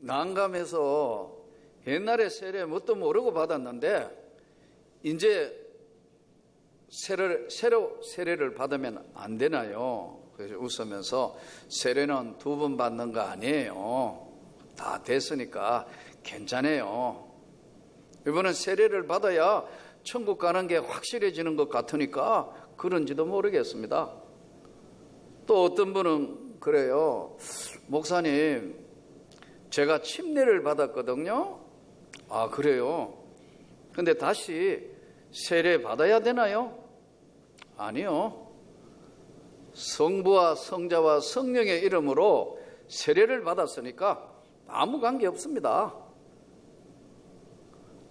난감해서 옛날에 세례 뭣도 모르고 받았는데 이제 새로 세례를 받으면 안 되나요? 그래서 웃으면서 세례는 2번 받는 거 아니에요. 다 됐으니까 괜찮아요. 이번엔 세례를 받아야 천국 가는 게 확실해지는 것 같으니까 그런지도 모르겠습니다. 또 어떤 분은 그래요. 목사님, 제가 침례를 받았거든요. 아, 그래요? 근데 다시 세례 받아야 되나요? 아니요. 성부와 성자와 성령의 이름으로 세례를 받았으니까 아무 관계 없습니다.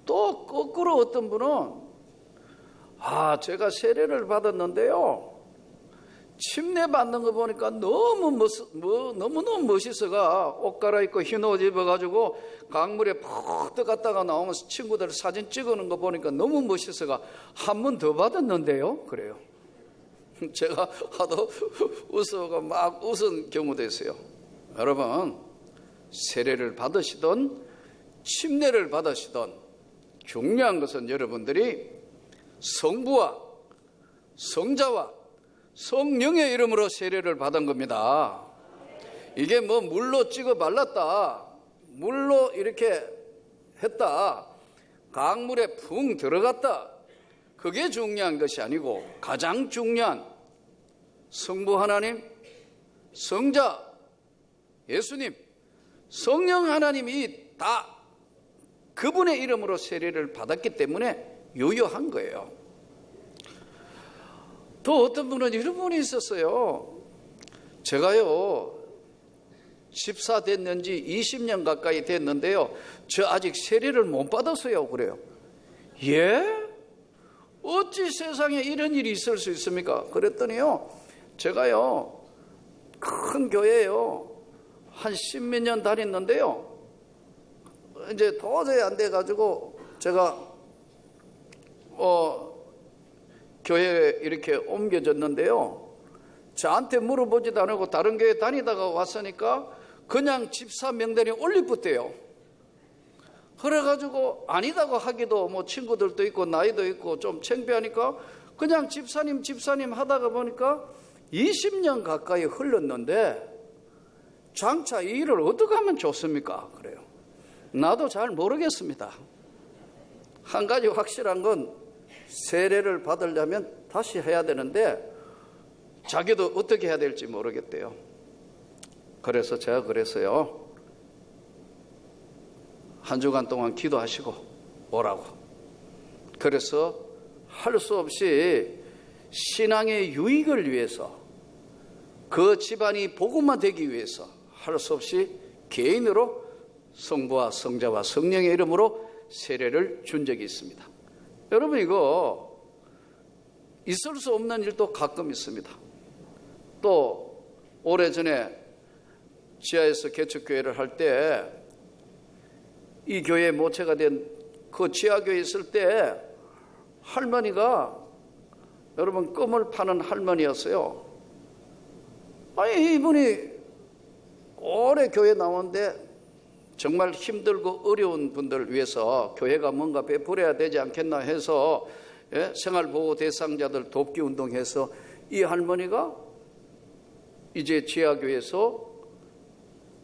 또 거꾸로 어떤 분은 제가 세례를 받았는데요, 침례 받는 거 보니까 너무너무 멋있어가 옷 갈아입고 흰 옷 입어가지고 강물에 푹 들어갔다가 나오면 친구들 사진 찍어놓은 거 보니까 너무 멋있어가 한 번 더 받았는데요. 그래요. 제가 하도 웃어가 막 웃은 경우도 있어요. 여러분, 세례를 받으시든 침례를 받으시든 중요한 것은 여러분들이 성부와 성자와 성령의 이름으로 세례를 받은 겁니다. 이게 뭐 물로 찍어 발랐다, 물로 이렇게 했다, 강물에 붕 들어갔다, 그게 중요한 것이 아니고 가장 중요한 성부 하나님, 성자 예수님, 성령 하나님이 다 그분의 이름으로 세례를 받았기 때문에 유효한 거예요. 또 어떤 분은 이런 분이 있었어요. 제가요, 집사 됐는지 20년 가까이 됐는데요, 저 아직 세례를 못 받았어요. 그래요. 예? 어찌 세상에 이런 일이 있을 수 있습니까? 그랬더니요, 제가요, 큰 교회에요, 한 10몇 년 다녔는데요, 이제 도저히 안 돼가지고 제가 교회에 이렇게 옮겨졌는데요, 저한테 물어보지도 않고 다른 교회 다니다가 왔으니까 그냥 집사 명단에 올리붙대요. 그래가지고 아니다고 하기도 뭐 친구들도 있고 나이도 있고 좀 창피하니까 그냥 집사님 하다가 보니까 20년 가까이 흘렀는데 장차 이 일을 어떻게 하면 좋습니까? 그래요. 나도 잘 모르겠습니다. 한 가지 확실한 건 세례를 받으려면 다시 해야 되는데 자기도 어떻게 해야 될지 모르겠대요. 그래서 제가 그랬어요. 한 주간 동안 기도하시고 오라고. 그래서 할 수 없이 신앙의 유익을 위해서, 그 집안이 복음화 되기 위해서 할 수 없이 개인으로 성부와 성자와 성령의 이름으로 세례를 준 적이 있습니다. 여러분, 이거 있을 수 없는 일도 가끔 있습니다. 또 오래전에 지하에서 개척교회를 할 때 이 교회의 모체가 된 그 지하교회에 있을 때 할머니가, 여러분, 껌을 파는 할머니였어요. 아니, 이분이 오래 교회 나오는데 정말 힘들고 어려운 분들을 위해서 교회가 뭔가 베풀어야 되지 않겠나 해서 생활보호 대상자들 돕기 운동해서 이 할머니가 이제 지하교회에서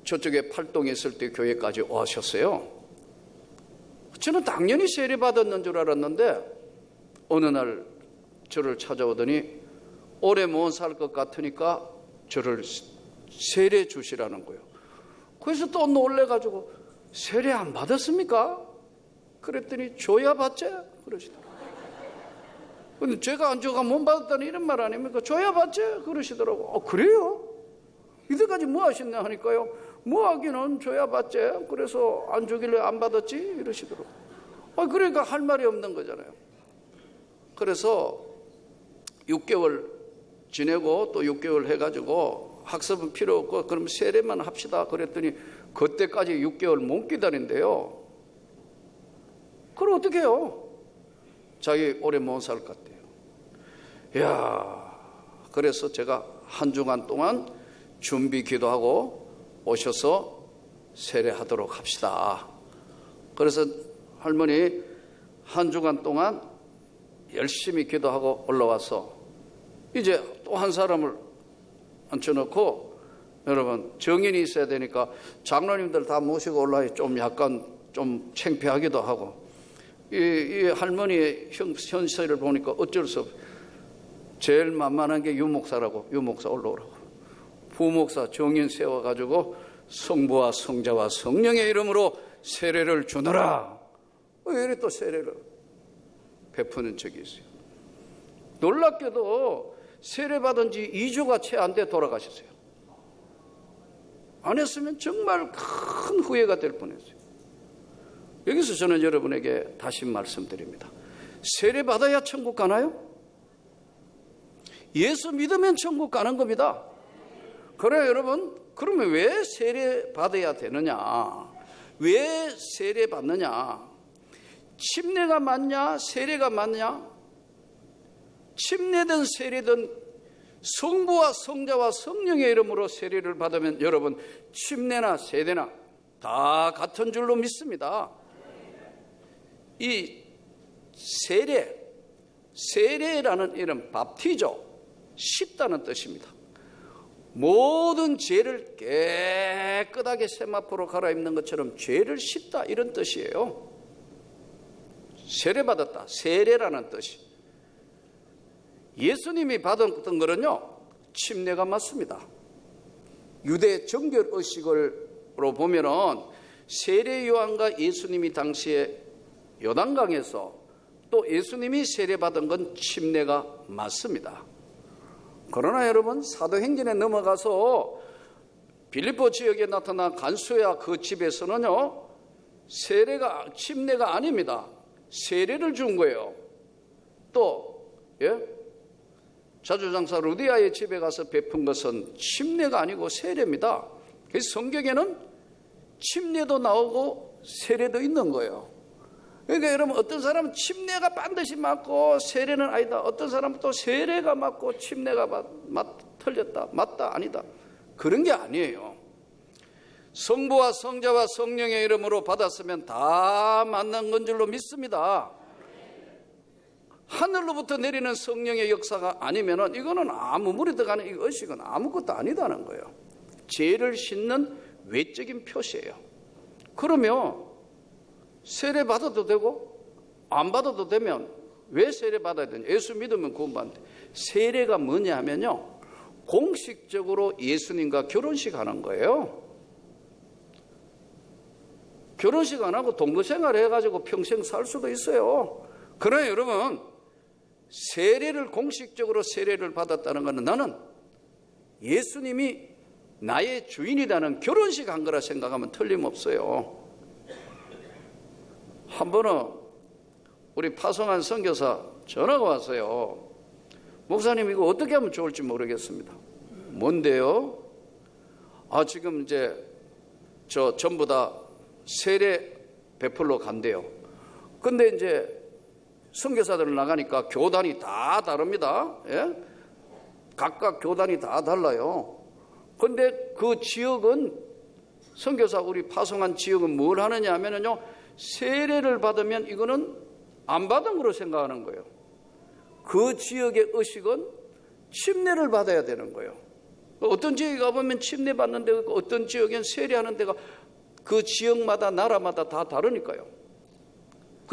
저쪽에 팔동에 있을 때 교회까지 오셨어요. 저는 당연히 세례 받았는 줄 알았는데 어느 날 저를 찾아오더니 오래 못 살 것 같으니까 저를 세례 주시라는 거예요. 그래서 또 놀래가지고 세례 안 받았습니까? 그랬더니 줘야 받지? 그러시더라고요. 근데 제가 안 줘가 못 받았다는 이런 말 아닙니까? 줘야 받지? 그러시더라고요. 그래요? 이때까지 뭐 하셨냐 하니까요, 뭐 하기는 줘야 받지, 그래서 안 주길래 안 받았지? 이러시더라고요. 그러니까 할 말이 없는 거잖아요. 그래서 6개월 지내고 또 6개월 해가지고 학습은 필요 없고 그럼 세례만 합시다 그랬더니 그때까지 6개월 못 기다린대요. 그럼 어떻게 해요? 자기 오래 못 살 것 같대요. 이야, 그래서 제가 한 주간 동안 준비 기도하고 오셔서 세례하도록 합시다. 그래서 할머니 한 주간 동안 열심히 기도하고 올라와서 이제 또 한 사람을 앉혀놓고, 여러분 정인이 있어야 되니까 장로님들 다 모시고 올라와 좀 약간 좀 창피하기도 하고, 이 할머니의 현실을 보니까 어쩔 수 없어. 제일 만만한 게 유목사라고, 유목사 올라오라고. 부목사 정인 세워가지고 성부와 성자와 성령의 이름으로 세례를 주너라. 이래 또 세례를 베푸는 적이 있어요. 놀랍게도 세례받은 지 2주가 채 안 돼 돌아가셨어요. 안 했으면 정말 큰 후회가 될 뻔했어요. 여기서 저는 여러분에게 다시 말씀드립니다. 세례받아야 천국 가나요? 예수 믿으면 천국 가는 겁니다. 그래 여러분, 그러면 왜 세례받아야 되느냐? 왜 세례받느냐? 침례가 맞냐? 세례가 맞냐? 침례든 세례든 성부와 성자와 성령의 이름으로 세례를 받으면 여러분 침례나 세례나 다 같은 줄로 믿습니다. 이 세례라는 이름 밥티조, 씻다는 뜻입니다. 모든 죄를 깨끗하게 세마포로 갈아입는 것처럼 죄를 씻다, 이런 뜻이에요. 세례받았다, 세례라는 뜻이. 예수님이 받았던 거는요, 침례가 맞습니다. 유대 정결 의식으로 보면은 세례 요한과 예수님이 당시에 요단강에서 또 예수님이 세례받은 건 침례가 맞습니다. 그러나 여러분, 사도행전에 넘어가서 빌립보 지역에 나타난 간수야 그 집에서는요, 침례가 아닙니다. 세례를 준 거예요. 또 자주장사 루디아의 집에 가서 베푼 것은 침례가 아니고 세례입니다. 그래서 성경에는 침례도 나오고 세례도 있는 거예요. 그러니까 여러분, 어떤 사람은 침례가 반드시 맞고 세례는 아니다. 어떤 사람은 또 세례가 맞고 침례가 틀렸다. 맞다, 아니다. 그런 게 아니에요. 성부와 성자와 성령의 이름으로 받았으면 다 맞는 건 줄로 믿습니다. 하늘로부터 내리는 성령의 역사가 아니면은 이거는 아무 물에 들어가는 이 의식은 아무것도 아니다는 거예요. 죄를 씻는 외적인 표시예요. 그러면 세례 받아도 되고 안 받아도 되면 왜 세례 받아야 되냐? 예수 믿으면 구원받는데, 세례가 뭐냐 하면요, 공식적으로 예수님과 결혼식 하는 거예요. 결혼식 안 하고 동거생활 해가지고 평생 살 수도 있어요. 그러나 여러분, 세례를 공식적으로 세례를 받았다는 것은 나는 예수님이 나의 주인이라는 결혼식 한 거라 생각하면 틀림없어요. 한 번은 우리 파송한 선교사 전화가 왔어요. 목사님, 이거 어떻게 하면 좋을지 모르겠습니다. 뭔데요? 지금 이제 전부 다 세례 베풀러 간대요. 근데 이제 선교사들 나가니까 교단이 다 다릅니다. 각각 교단이 다 달라요. 근데 그 지역은, 선교사 우리 파송한 지역은 뭘 하느냐 하면은요, 세례를 받으면 이거는 안 받은 거로 생각하는 거예요. 그 지역의 의식은 침례를 받아야 되는 거예요. 어떤 지역에 가보면 침례 받는 데가 있고 어떤 지역엔 세례하는 데가 그 지역마다 나라마다 다 다르니까요.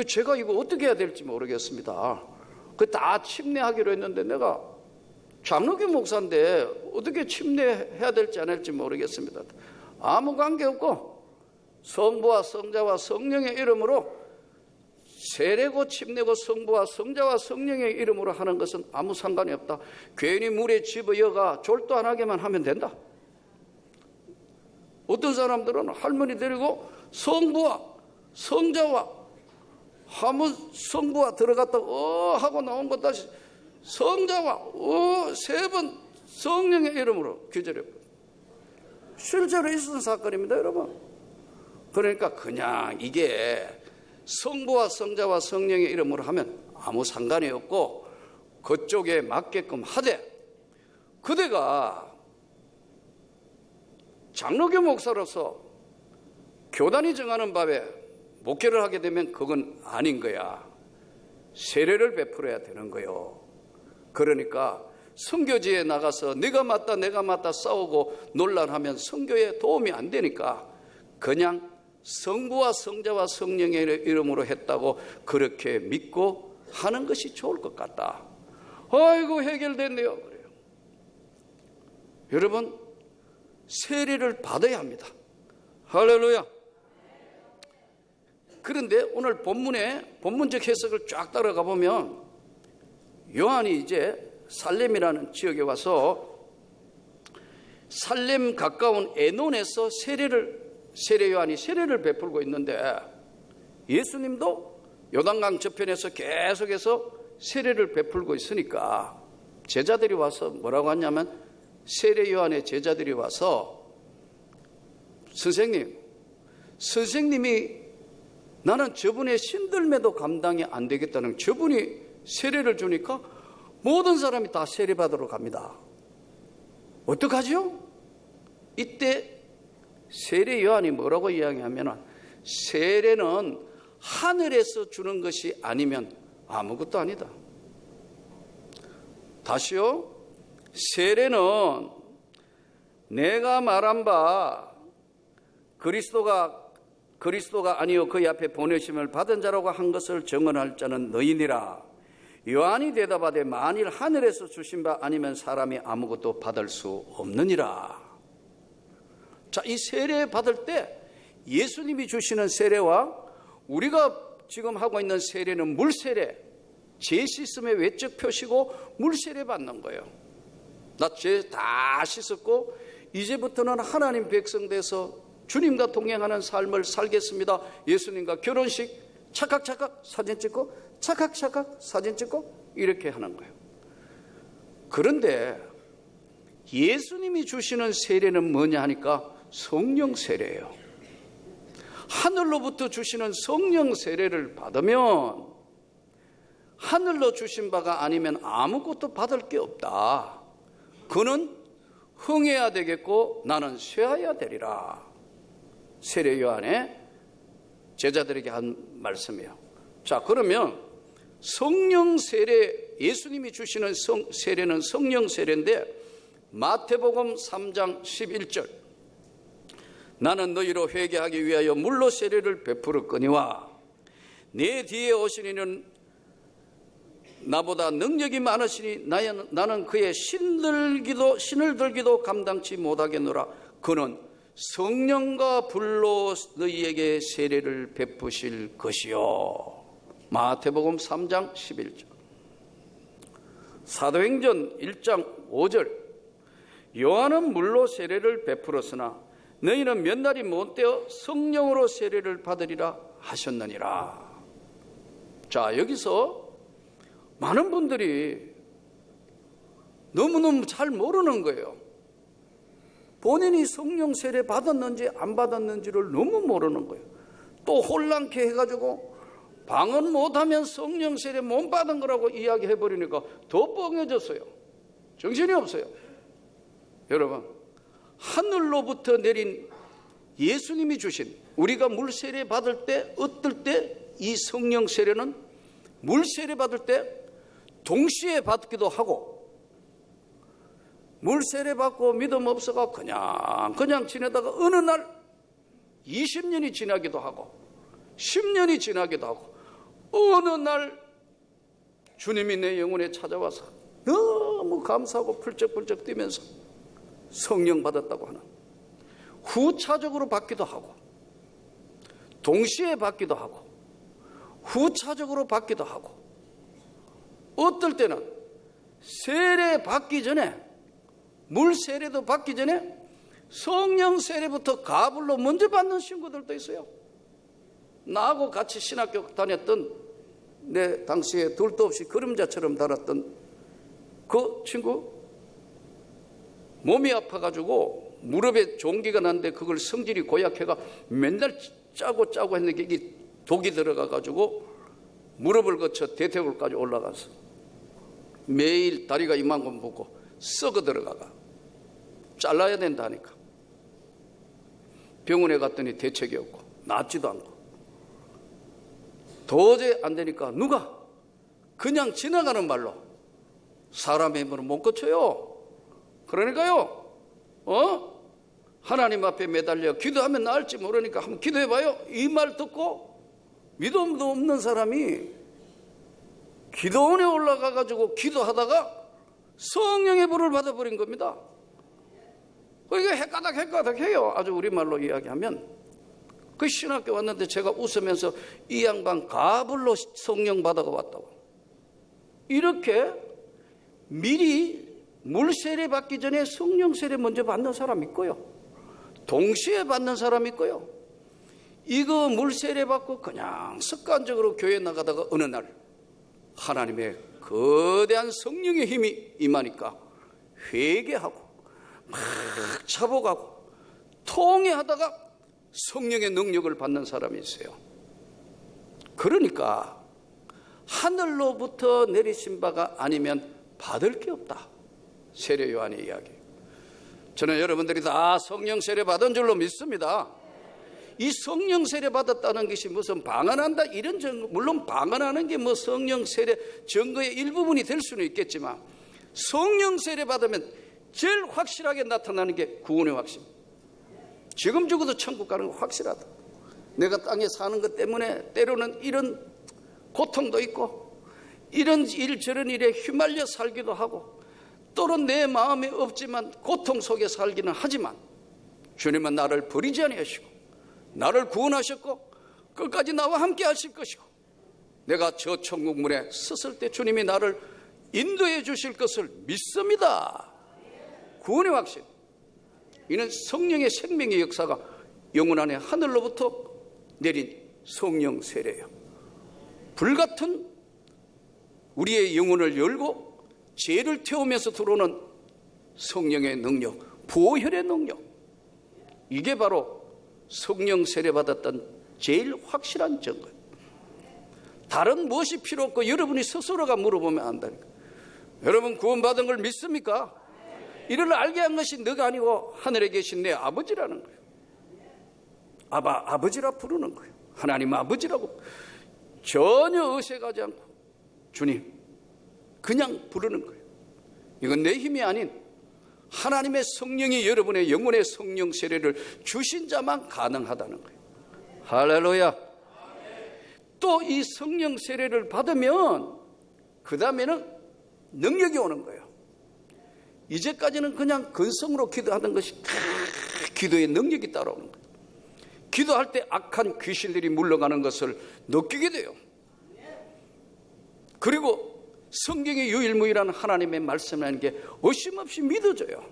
제가 이거 어떻게 해야 될지 모르겠습니다. 다 침례하기로 했는데 내가 장로교 목사인데 어떻게 침례해야 될지 안 할지 모르겠습니다. 아무 관계없고 성부와 성자와 성령의 이름으로 세례고 침례고 성부와 성자와 성령의 이름으로 하는 것은 아무 상관이 없다. 괜히 물에 집어여가 졸도 안 하게만 하면 된다. 어떤 사람들은 할머니 데리고 성부와 성자와 하면 성부와 들어갔다 하고 나온 것 다시 성자와 세 번 성령의 이름으로 기절했고, 실제로 있었던 사건입니다, 여러분. 그러니까 그냥 이게 성부와 성자와 성령의 이름으로 하면 아무 상관이 없고 그쪽에 맞게끔 하되, 그대가 장로교 목사로서 교단이 정하는 법에 목회를 하게 되면 그건 아닌 거야. 세례를 베풀어야 되는 거요. 그러니까 선교지에 나가서 내가 맞다 싸우고 논란하면 선교에 도움이 안 되니까 그냥 성부와 성자와 성령의 이름으로 했다고 그렇게 믿고 하는 것이 좋을 것 같다. 아이고 해결됐네요. 그래요. 여러분, 세례를 받아야 합니다. 할렐루야. 그런데 오늘 본문적 해석을 쫙 따라가 보면 요한이 이제 살렘이라는 지역에 와서 살렘 가까운 에논에서 세례 요한이 세례를 베풀고 있는데 예수님도 요단강 저편에서 계속해서 세례를 베풀고 있으니까 제자들이 와서 뭐라고 하냐면 세례 요한의 제자들이 와서 선생님이 나는 저분의 신들매도 감당이 안 되겠다는 저분이 세례를 주니까 모든 사람이 다 세례받으러 갑니다. 어떡하죠? 이때 세례 요한이 뭐라고 이야기하면 세례는 하늘에서 주는 것이 아니면 아무것도 아니다. 다시요. 세례는 내가 말한 바 그리스도가 아니요 그의 앞에 보내심을 받은 자라고 한 것을 증언할 자는 너희니라. 요한이 대답하되 만일 하늘에서 주신 바 아니면 사람이 아무것도 받을 수 없느니라. 자, 이 세례 받을 때 예수님이 주시는 세례와 우리가 지금 하고 있는 세례는 물세례, 죄 씻음의 외적 표시고 물세례 받는 거예요. 나 죄 다 씻었고 이제부터는 하나님 백성 돼서 주님과 동행하는 삶을 살겠습니다. 예수님과 결혼식 찰칵찰칵 사진 찍고 찰칵찰칵 사진 찍고 이렇게 하는 거예요. 그런데 예수님이 주시는 세례는 뭐냐 하니까 성령 세례예요. 하늘로부터 주시는 성령 세례를 받으면 하늘로 주신 바가 아니면 아무것도 받을 게 없다. 그는 흥해야 되겠고 나는 쇠하여야 되리라. 세례 요한의 제자들에게 한 말씀이에요. 자, 그러면 성령 세례, 예수님이 주시는 세례는 성령 세례인데 마태복음 3장 11절 나는 너희로 회개하기 위하여 물로 세례를 베풀었거니와 내 뒤에 오신 이는 나보다 능력이 많으시니 나는 그의 신을 들기도 감당치 못하겠노라. 그는 성령과 불로 너희에게 세례를 베푸실 것이요. 마태복음 3장 11절. 사도행전 1장 5절 요한은 물로 세례를 베풀었으나 너희는 몇 날이 못되어 성령으로 세례를 받으리라 하셨느니라. 자, 여기서 많은 분들이 너무너무 잘 모르는 거예요. 본인이 성령 세례 받았는지 안 받았는지를 너무 모르는 거예요. 또 혼란케 해가지고 방언 못하면 성령 세례 못 받은 거라고 이야기해버리니까 더 뻥해졌어요. 정신이 없어요. 여러분, 하늘로부터 내린 예수님이 주신 우리가 물 세례 받을 때 어떨 때 이 성령 세례는 물 세례 받을 때 동시에 받기도 하고 물 세례 받고 믿음 없어가 그냥 지내다가 어느 날 20년이 지나기도 하고 10년이 지나기도 하고 어느 날 주님이 내 영혼에 찾아와서 너무 감사하고 펄쩍펄쩍 뛰면서 성령 받았다고 하는 후차적으로 받기도 하고 동시에 받기도 하고 후차적으로 받기도 하고 어떨 때는 세례 받기 전에 물 세례도 받기 전에 성령 세례부터 가불로 먼저 받는 친구들도 있어요. 나하고 같이 신학교 다녔던 내 당시에 둘도 없이 그림자처럼 달았던 그 친구 몸이 아파가지고 무릎에 종기가 났는데 그걸 성질이 고약해가 맨날 짜고 했는데 이게 독이 들어가가지고 무릎을 거쳐 대퇴골까지 올라가서 매일 다리가 이만큼 붓고 썩어 들어가가 잘라야 된다니까 병원에 갔더니 대책이 없고 낫지도 않고. 도저히 안 되니까 누가 그냥 지나가는 말로 사람의 힘으로 못 고쳐요. 그러니까요, 하나님 앞에 매달려 기도하면 나을지 모르니까 한번 기도해봐요. 이 말 듣고 믿음도 없는 사람이 기도원에 올라가가지고 기도하다가 성령의 불을 받아버린 겁니다. 이게 헷가닥 해요. 아주 우리말로 이야기하면. 그 신학교 왔는데 제가 웃으면서 이 양반 가불로 성령 받아가 왔다고. 이렇게 미리 물세례 받기 전에 성령 세례 먼저 받는 사람 있고요, 동시에 받는 사람 있고요. 이거 물세례 받고 그냥 습관적으로 교회 나가다가 어느 날 하나님의 거대한 성령의 힘이 임하니까 회개하고 막 자복하고 통회하다가 성령의 능력을 받는 사람이 있어요. 그러니까 하늘로부터 내리신 바가 아니면 받을 게 없다. 세례 요한의 이야기. 저는 여러분들이 다 성령 세례 받은 줄로 믿습니다. 이 성령 세례 받았다는 것이 무슨 방언한다 이런 증거, 물론 방언하는 게 뭐 성령 세례 증거의 일부분이 될 수는 있겠지만, 성령 세례 받으면 제일 확실하게 나타나는 게 구원의 확신. 지금 죽어도 천국 가는 거 확실하다. 내가 땅에 사는 것 때문에 때로는 이런 고통도 있고 이런 일 저런 일에 휘말려 살기도 하고, 또는 내 마음에 없지만 고통 속에 살기는 하지만 주님은 나를 버리지 아니하시고 나를 구원하셨고 끝까지 나와 함께 하실 것이고, 내가 저 천국문에 섰을 때 주님이 나를 인도해 주실 것을 믿습니다. 구원의 확신. 이는 성령의 생명의 역사가 영혼 안에 하늘로부터 내린 성령 세례예요. 불같은 우리의 영혼을 열고 죄를 태우면서 들어오는 성령의 능력, 보혈의 능력. 이게 바로 성령 세례 받았던 제일 확실한 증거예요. 다른 무엇이 필요 없고 여러분이 스스로가 물어보면 안다니까. 여러분 구원받은 걸 믿습니까? 이를 알게 한 것이 너가 아니고 하늘에 계신 내 아버지라는 거예요. 아버지라 부르는 거예요. 하나님 아버지라고 전혀 의식하지 않고 주님 그냥 부르는 거예요. 이건 내 힘이 아닌 하나님의 성령이 여러분의 영혼의 성령 세례를 주신 자만 가능하다는 거예요. 할렐루야. 또 이 성령 세례를 받으면 그 다음에는 능력이 오는 거예요. 이제까지는 그냥 근성으로 기도하던 것이 기도의 능력이 따라오는 거예요. 기도할 때 악한 귀신들이 물러가는 것을 느끼게 돼요. 그리고 성경의 유일무이한 하나님의 말씀이라는 게 어심없이 믿어져요.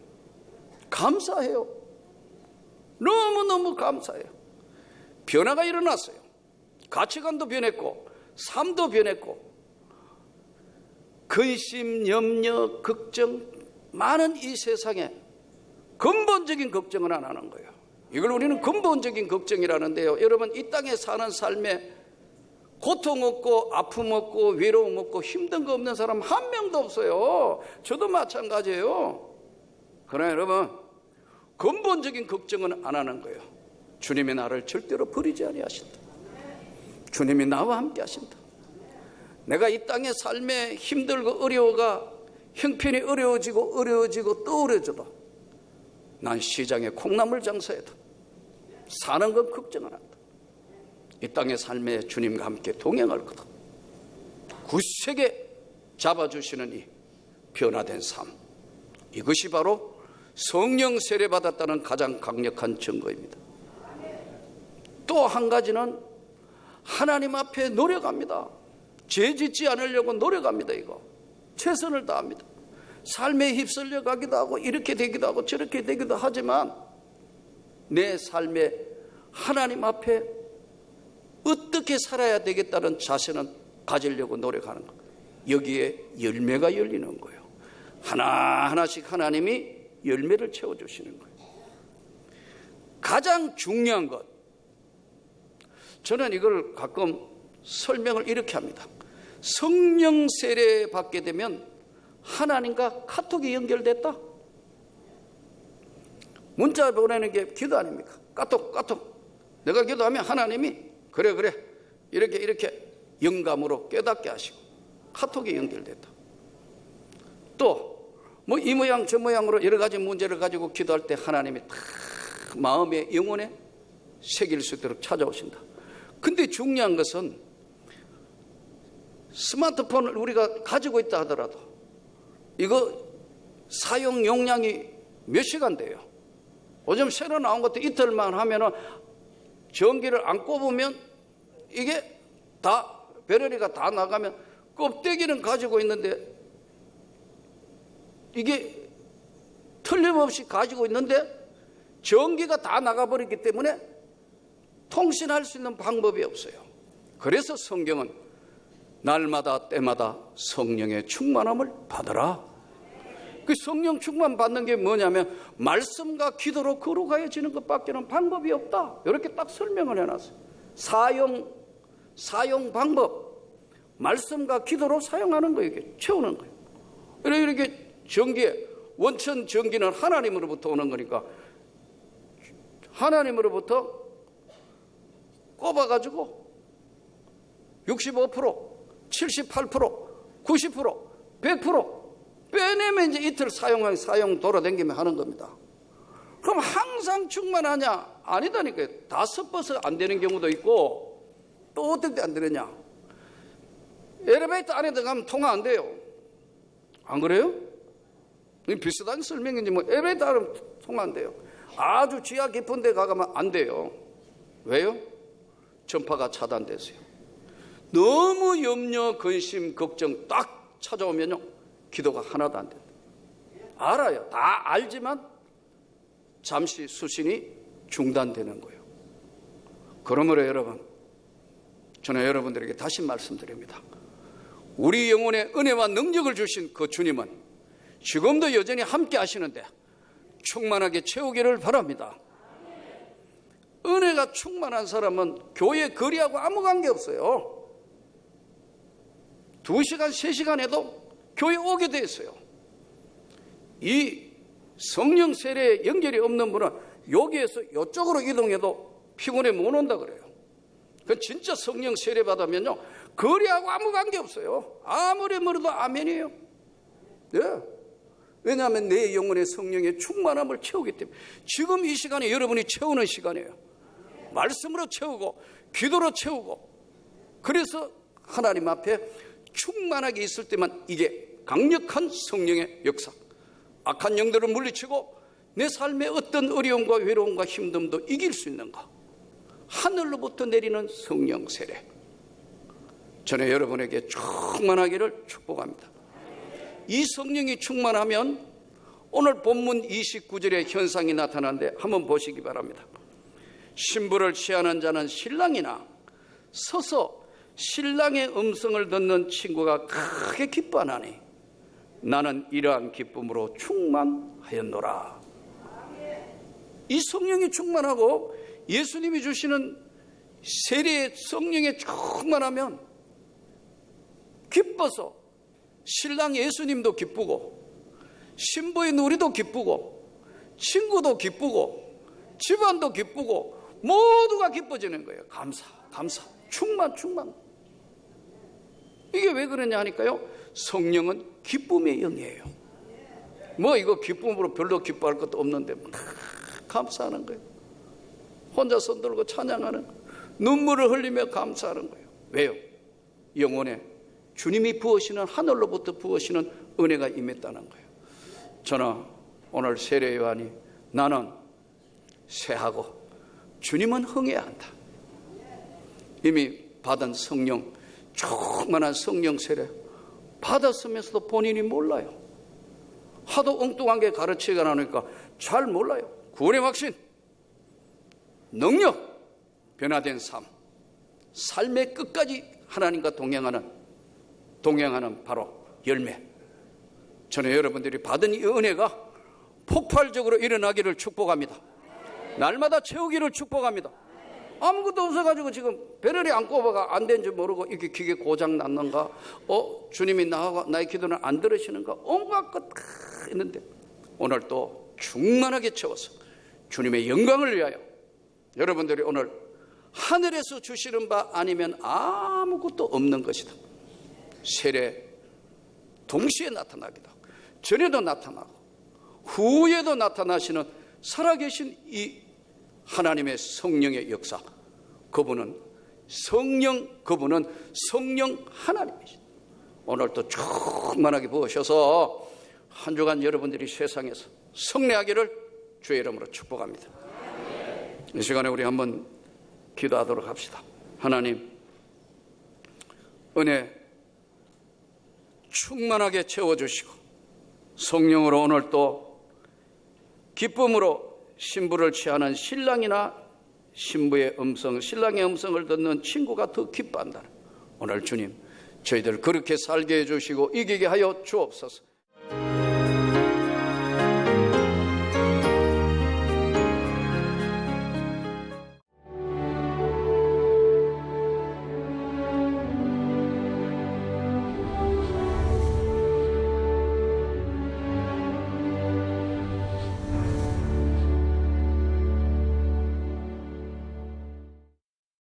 감사해요. 너무너무 감사해요. 변화가 일어났어요. 가치관도 변했고 삶도 변했고, 근심, 염려, 걱정, 많은 이 세상에 근본적인 걱정을 안 하는 거예요. 이걸 우리는 근본적인 걱정이라는데요, 여러분 이 땅에 사는 삶에 고통 없고 아픔 없고 외로움 없고 힘든 거 없는 사람 한 명도 없어요. 저도 마찬가지예요. 그러나 여러분 근본적인 걱정은 안 하는 거예요. 주님이 나를 절대로 버리지 아니하신다. 주님이 나와 함께 하신다. 내가 이 땅의 삶에 힘들고 어려워가 형편이 어려워지고 또 어려워져도 난 시장에 콩나물 장사해도 사는 건 걱정 안 한다. 이 땅의 삶에 주님과 함께 동행할 거다. 굳세게 잡아주시는 이 변화된 삶, 이것이 바로 성령 세례 받았다는 가장 강력한 증거입니다. 또 한 가지는 하나님 앞에 노력합니다. 죄 짓지 않으려고 노력합니다. 이거 최선을 다합니다. 삶에 휩쓸려 가기도 하고 이렇게 되기도 하고 저렇게 되기도 하지만 내 삶에 하나님 앞에 어떻게 살아야 되겠다는 자세는 가지려고 노력하는 거예요. 여기에 열매가 열리는 거예요. 하나하나씩 하나님이 열매를 채워주시는 거예요. 가장 중요한 것, 저는 이걸 가끔 설명을 이렇게 합니다. 성령 세례 받게 되면 하나님과 카톡이 연결됐다. 문자 보내는 게 기도 아닙니까? 카톡. 내가 기도하면 하나님이 그래 이렇게 영감으로 깨닫게 하시고 카톡이 연결됐다. 또 뭐 이 모양 저 모양으로 여러 가지 문제를 가지고 기도할 때 하나님이 다 마음의 영혼에 새길 수 있도록 찾아오신다. 근데 중요한 것은 스마트폰을 우리가 가지고 있다 하더라도 이거 사용 용량이 몇 시간 돼요? 요즘 새로 나온 것도 이틀만 하면은 전기를 안 꼽으면 이게 다 배터리가 다 나가면 껍데기는 가지고 있는데 이게 틀림없이 가지고 있는데 전기가 다 나가버렸기 때문에 통신할 수 있는 방법이 없어요. 그래서 성경은 날마다 때마다 성령의 충만함을 받으라. 그 성령 충만 받는 게 뭐냐면 말씀과 기도로 거룩하여지는 것밖에는 방법이 없다. 이렇게 딱 설명을 해놨어요. 사용 방법, 말씀과 기도로 사용하는 거예요. 이게 채우는 거예요. 이렇게 전기에 원천 전기는 하나님으로부터 오는 거니까 하나님으로부터 꼽아가지고 65%, 78%, 90%, 100% 빼내면 이제 이틀 사용 돌아다니면 하는 겁니다. 그럼 항상 충만하냐? 아니다니까요. 다 섞어서 안 되는 경우도 있고 또 어떻게 안 되느냐? 엘리베이터 안에 들어가면 통화 안 돼요. 안 그래요? 비슷한 설명인지 뭐 엘리베이터 안에 통화 안 돼요. 아주 지하 깊은 데 가면 안 돼요. 왜요? 전파가 차단됐어요. 너무 염려, 근심, 걱정 딱 찾아오면요 기도가 하나도 안 된다. 알아요. 다 알지만 잠시 수신이 중단되는 거예요. 그러므로 여러분, 저는 여러분들에게 다시 말씀드립니다. 우리 영혼에 은혜와 능력을 주신 그 주님은 지금도 여전히 함께 하시는데 충만하게 채우기를 바랍니다. 은혜가 충만한 사람은 교회 거리하고 아무 관계 없어요. 2시간, 3시간 해도 교회 오게 돼 있어요. 이 성령 세례에 연결이 없는 분은 여기에서 이쪽으로 이동해도 피곤해 못 온다 그래요. 그 진짜 성령 세례 받으면요 거리하고 아무 관계 없어요. 아무리 멀어도 아멘이에요. 네. 왜냐하면 내 영혼의 성령의 충만함을 채우기 때문에 지금 이 시간에 여러분이 채우는 시간이에요. 말씀으로 채우고 기도로 채우고 그래서 하나님 앞에 충만하게 있을 때만 이게 강력한 성령의 역사, 악한 영들을 물리치고 내 삶의 어떤 어려움과 외로움과 힘듦도 이길 수 있는가. 하늘로부터 내리는 성령 세례, 저는 여러분에게 충만하기를 축복합니다. 이 성령이 충만하면 오늘 본문 29절의 현상이 나타나는데 한번 보시기 바랍니다. 신부를 취하는 자는 신랑이나 서서 신랑의 음성을 듣는 친구가 크게 기뻐하나니 나는 이러한 기쁨으로 충만하였노라. 이 성령이 충만하고 예수님이 주시는 세례의 성령에 충만하면 기뻐서 신랑 예수님도 기쁘고 신부인 우리도 기쁘고 친구도 기쁘고 집안도 기쁘고 모두가 기뻐지는 거예요. 감사 충만. 이게 왜 그러냐 하니까요, 성령은 기쁨의 영이에요. 뭐 이거 기쁨으로 별로 기뻐할 것도 없는데 감사하는 거예요. 혼자 손 들고 찬양하는 거예요. 눈물을 흘리며 감사하는 거예요. 왜요? 영혼에 주님이 부으시는, 하늘로부터 부으시는 은혜가 임했다는 거예요. 저는 오늘 세례 요한이 나는 쇠하고 주님은 흥해야 한다. 이미 받은 성령, 충만한 성령 세례 받았으면서도 본인이 몰라요. 하도 엉뚱한 게 가르치가 나니까 잘 몰라요. 구원의 확신, 능력, 변화된 삶, 삶의 끝까지 하나님과 동행하는 바로 열매. 저는 여러분들이 받은 이 은혜가 폭발적으로 일어나기를 축복합니다. 날마다 채우기를 축복합니다. 아무것도 없어가지고 지금 배럴이 안 꼽아가 안 된지 모르고 이렇게 기계 고장 났는가, 주님이 나의 기도는 안 들으시는가, 온갖 것 다 있는데 오늘 또 충만하게 채워서 주님의 영광을 위하여 여러분들이 오늘 하늘에서 주시는 바 아니면 아무것도 없는 것이다. 세례 동시에 나타나기도 하고 전에도 나타나고 후에도 나타나시는 살아계신 이 하나님의 성령의 역사, 그분은 성령 하나님이시다. 오늘도 충만하게 부으셔서 한 주간 여러분들이 세상에서 성례하기를 주의 이름으로 축복합니다. 이 시간에 우리 한번 기도하도록 합시다. 하나님, 은혜 충만하게 채워주시고 성령으로 오늘 또 기쁨으로 신부를 취하는 신랑이나 신부의 음성, 신랑의 음성을 듣는 친구가 더 기뻐한다. 오늘 주님, 저희들 그렇게 살게 해주시고 이기게 하여 주옵소서.